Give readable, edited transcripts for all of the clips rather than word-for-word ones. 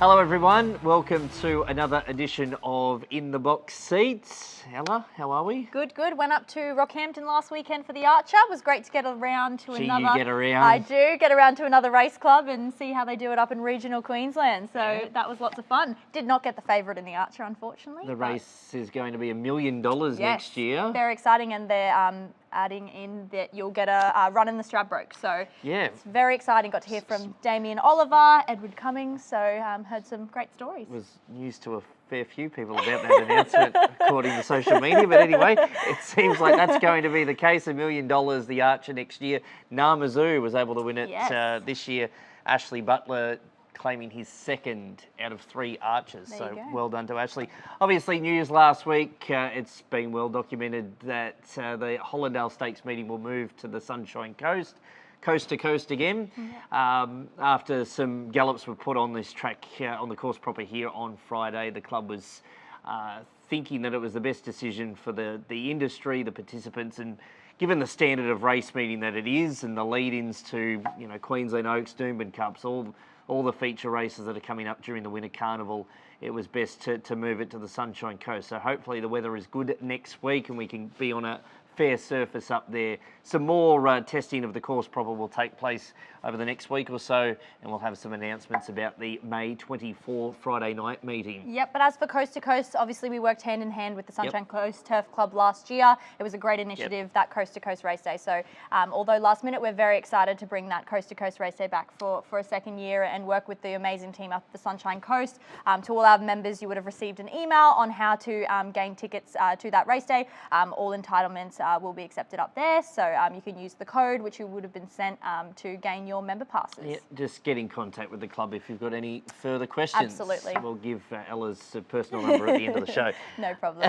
Hello everyone, welcome to another edition of In the Box Seats. Ella, how are we? Good, good. Went up to Rockhampton last weekend for the Archer. It was great to get around to another... You get around. I do, get around to another race club and see how they do it up in regional Queensland. So that was lots of fun. Did not get the favourite in the Archer, unfortunately. The race is going to be $1 million next year. Very exciting, and they're adding in that you'll get a run in the Stradbroke. So it's very exciting. Got to hear from Damien Oliver, Edward Cummings, so heard some great stories. It was news to a fair few people about that announcement, according to social media. But anyway, it seems like that's going to be the case. $1 million, the Archer next year. Namazu was able to win it this year. Ashley Butler claiming his second out of 3 Archers. So well done to Ashley. Obviously, news last week, it's been well documented that the Hollindale Stakes meeting will move to the Sunshine Coast. Coast to coast again, after some gallops were put on this track on the course proper here on Friday. The club was thinking that it was the best decision for the industry, the participants, and given the standard of race meeting that it is, and the lead-ins to Queensland Oaks, Doomben Cups, all the feature races that are coming up during the Winter Carnival, it was best to move it to the Sunshine Coast. So hopefully the weather is good next week and we can be on a fair surface up there. Some more testing of the course proper will take place over the next week or so, and we'll have some announcements about the May 24 Friday night meeting. Yep, but as for Coast to Coast, obviously we worked hand in hand with the Sunshine Coast Turf Club last year. It was a great initiative, that Coast to Coast Race Day. So although last minute, we're very excited to bring that Coast to Coast Race Day back for a second year and work with the amazing team up at the Sunshine Coast. To all our members, you would have received an email on how to gain tickets to that race day. All entitlements will be accepted up there. So you can use the code, which you would have been sent to gain your member passes. Yeah, just get in contact with the club if you've got any further questions. Absolutely. We'll give Ella's personal number at the end of the show. No problem.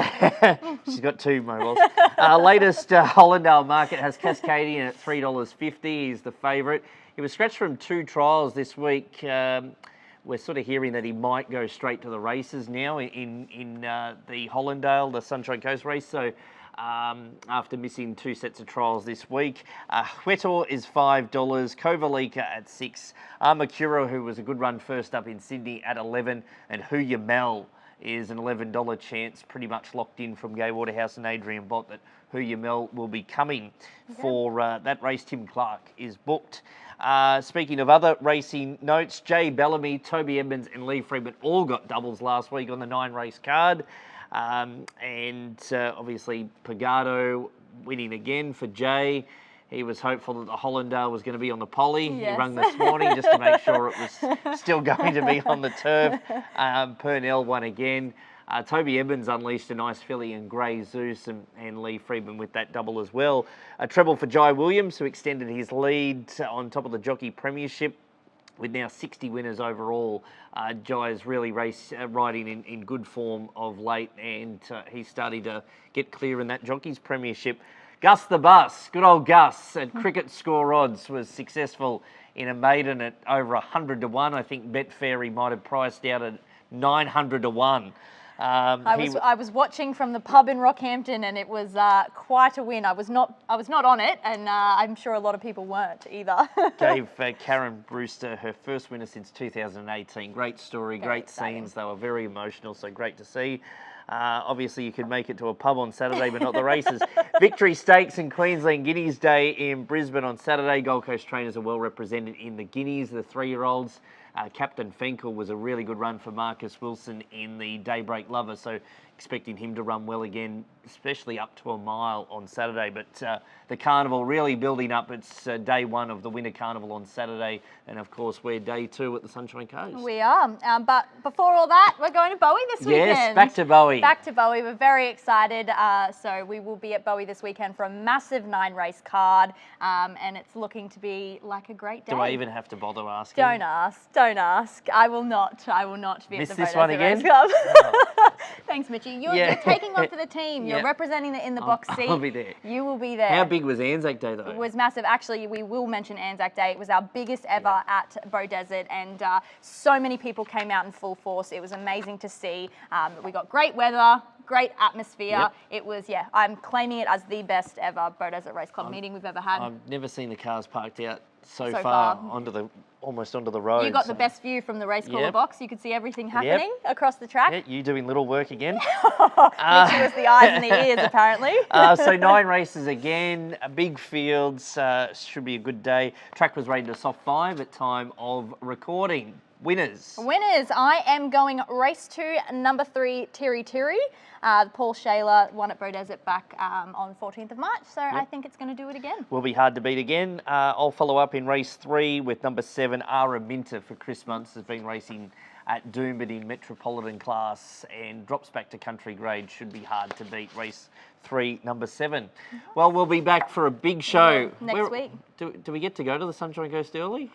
She's got 2 mobiles. Latest Hollindale market has Cascadian at $3.50. He's the favourite. He was scratched from 2 trials this week. We're sort of hearing that he might go straight to the races now in the Hollindale, the Sunshine Coast race. So after missing 2 sets of trials this week. Huetor is $5, Kovalika at $6, Armakura, who was a good run first up in Sydney, at $11, and Huya Mel is an $11 chance, pretty much locked in from Gay Waterhouse and Adrian Bott that Huya Mel will be coming for that race. Tim Clark is booked. Speaking of other racing notes, Jay Bellamy, Toby Edmonds and Lee Freeman all got doubles last week on the 9-race card. Obviously Pagado winning again for Jay. He was hopeful that the Hollindale was going to be on the poly. He rang this morning just to make sure it was still going to be on the turf. Purnell won again. Toby Evans unleashed a nice filly in Grey Zeus, and Lee Freeman with that double as well. A treble for Jai Williams, who extended his lead on top of the Jockey Premiership. With now 60 winners overall, Jai is really riding in good form of late, and he's starting to get clear in that Jockey's Premiership. Gus the Bus, good old Gus at Cricket Score Odds, was successful in a maiden at over 100 to 1. I think Betfair might have priced out at 900 to 1. I was watching from the pub in Rockhampton, and it was quite a win. I was not on it, and I'm sure a lot of people weren't either. Gave Karen Brewster her first winner since 2018. Great story, great scenes. They were very emotional, so great to see. Obviously, you could make it to a pub on Saturday, but not the races. Victory Stakes and Queensland Guineas Day in Brisbane on Saturday. Gold Coast trainers are well represented in the Guineas, the 3-year-olds. Captain Fenkel was a really good run for Marcus Wilson in the Daybreak Lover, so expecting him to run well again, especially up to a mile on Saturday. But the carnival really building up. It's day 1 of the Winter Carnival on Saturday, and of course we're day 2 at the Sunshine Coast. We are, but before all that, we're going to Bowie this weekend. Yes, back to Bowie. Back to Bowie. We're very excited. So we will be at Bowie this weekend for a massive 9-race card, and it's looking to be like a great day. Do I even have to bother asking? Don't ask. Don't ask. I will not. I will not be Miss at the this one again? Club. Thanks, Mitchie. You're taking on for the team. You're representing the In the Box seat. I'll be there. You will be there. How big was Anzac Day, though? It was massive. Actually, we will mention Anzac Day. It was our biggest ever at Beaudesert, and so many people came out in full force. It was amazing to see. We got great weather, great atmosphere. It was, I'm claiming it as the best ever Beaudesert Race Club meeting we've ever had. I've never seen the cars parked out so far onto the almost onto the road. You got the best view from the race caller Yep. box. You could see everything happening across the track. Yeah, you doing little work again. Mitchie was the eyes and the ears, apparently. So 9 races again, big fields, should be a good day. Track was rated a soft 5 at time of recording. Winners. I am going race 2, number 3, Tiri Tiri. Paul Shaler won at Beaudesert back on 14th of March, so I think it's going to do it again. Will be hard to beat again. I'll follow up in race 3 with number 7, Ara Minter for Chris Muntz, has been racing at Doomben in Metropolitan class and drops back to country grade. Should be hard to beat. Race 3, number 7. Well, we'll be back for a big show. Next week. Do we get to go to the Sunshine Coast early?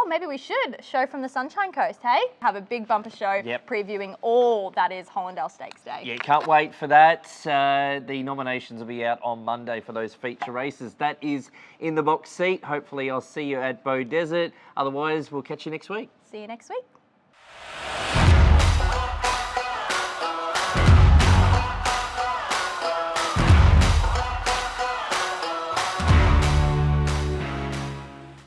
Maybe we should. Show from the Sunshine Coast, hey? Have a big bumper show previewing all that is Hollindale Stakes Day. Yeah, can't wait for that. The nominations will be out on Monday for those feature races. That is in the box seat. Hopefully I'll see you at Beaudesert. Otherwise, we'll catch you next week. See you next week.